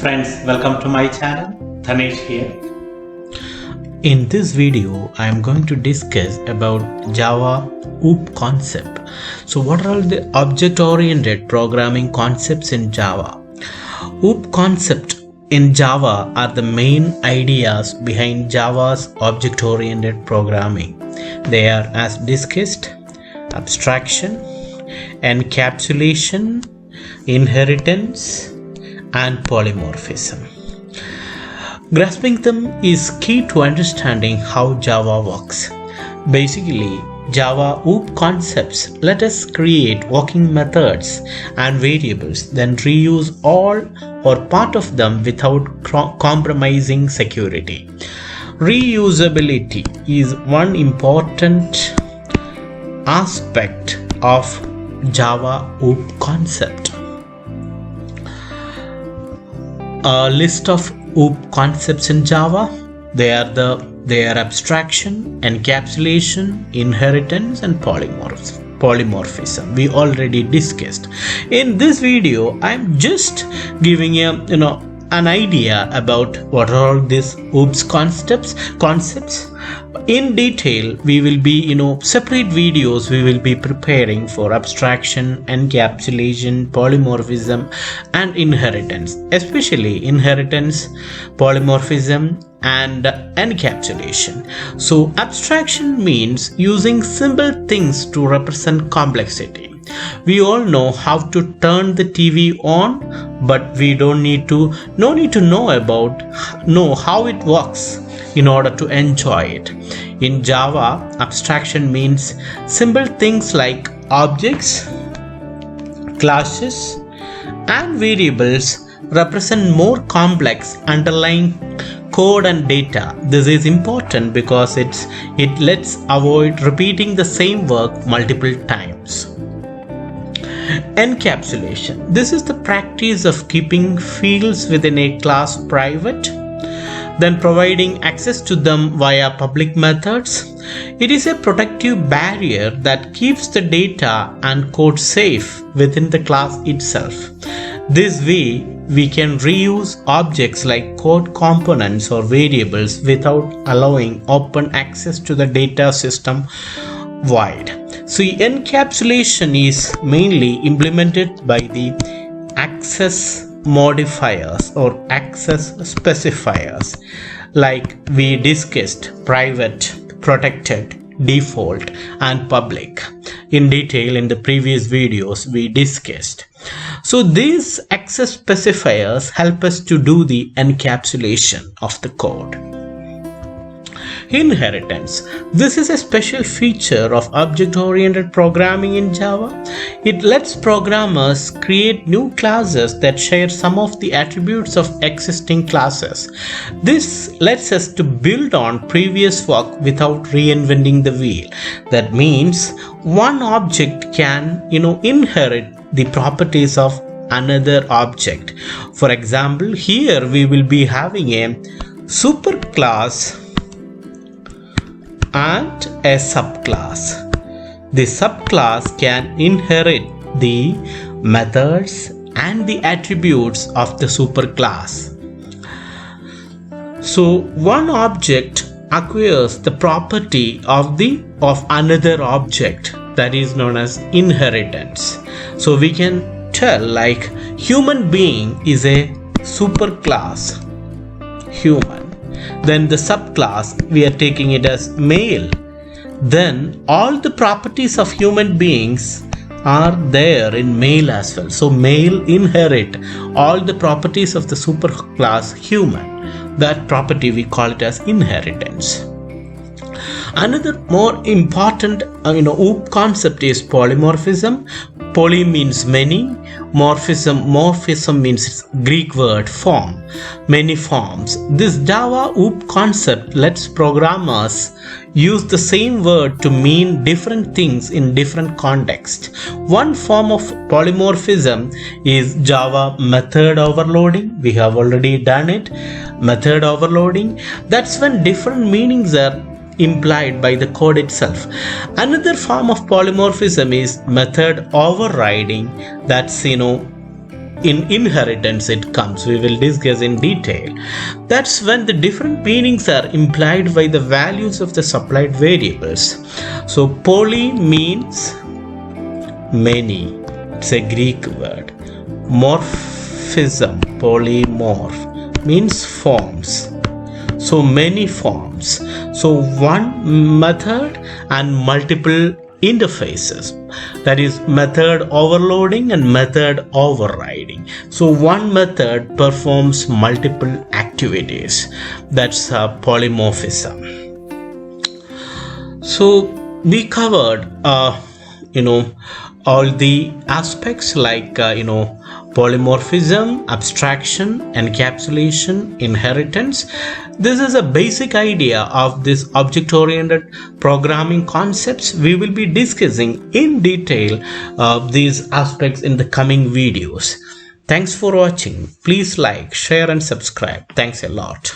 Friends, welcome to my channel. Dhanesh here. In this video, I am going to discuss about Java OOP concept. So what are all the object-oriented programming concepts in Java? OOP concept in Java are the main ideas behind Java's object-oriented programming. They are, as discussed, abstraction, encapsulation, inheritance, and polymorphism. Grasping them is key to understanding how Java works. Basically, Java OOP concepts let us create working methods and variables, then reuse all or part of them without compromising security. Reusability is one important aspect of Java OOP concept. A list of OOP concepts in Java. They are abstraction, encapsulation, inheritance, and polymorphism. We already discussed. In this video, I'm just giving an idea about what are all these OOP concepts. In detail, we will be separate videos we will be preparing for abstraction, encapsulation, polymorphism, and inheritance, especially inheritance, polymorphism, and encapsulation. So abstraction means using simple things to represent complexity. We all know how to turn the TV on, but we no need to know how it works in order to enjoy it. In Java, abstraction means simple things like objects, classes, and variables represent more complex underlying code and data. This is important because it lets avoid repeating the same work multiple times. Encapsulation. This is the practice of keeping fields within a class private, then providing access to them via public methods. It is a protective barrier that keeps the data and code safe within the class itself. This way, we can reuse objects like code components or variables without allowing open access to the data system wide. So encapsulation is mainly implemented by the access modifiers or access specifiers, like we discussed: private, protected, default, and public. In detail in the previous videos we discussed. So these access specifiers help us to do the encapsulation of the code. Inheritance. This is a special feature of object-oriented programming in Java. It lets programmers create new classes that share some of the attributes of existing classes. This lets us to build on previous work without reinventing the wheel. That means one object can, inherit the properties of another object. For example, here we will be having a superclass and a subclass. The subclass can inherit the methods and the attributes of the superclass. So one object acquires the property of another object, that is known as inheritance. So we can tell like human being is a superclass human. Then the subclass, we are taking it as male. Then all the properties of human beings are there in male as well. So male inherit all the properties of the superclass human. That property we call it as inheritance. Another more important OOP concept is polymorphism. Poly means many, morphism means its Greek word form, many forms. This Java OOP concept lets programmers use the same word to mean different things in different contexts. One form of polymorphism is Java method overloading. We have already done it. Method overloading. That's when different meanings are implied by the code itself. Another form of polymorphism is method overriding. That's in inheritance it comes, we will discuss in detail. That's when the different meanings are implied by the values of the supplied variables. So poly means many, it's a Greek word. Morphism, polymorph, means forms. So many forms. So one method and multiple interfaces, that is method overloading and method overriding. So one method performs multiple activities, that's polymorphism. So we covered all the aspects like polymorphism, abstraction, encapsulation, inheritance. This is a basic idea of this object-oriented programming concepts. We will be discussing in detail these aspects in the coming videos. Thanks for watching. Please like, share and subscribe. Thanks a lot.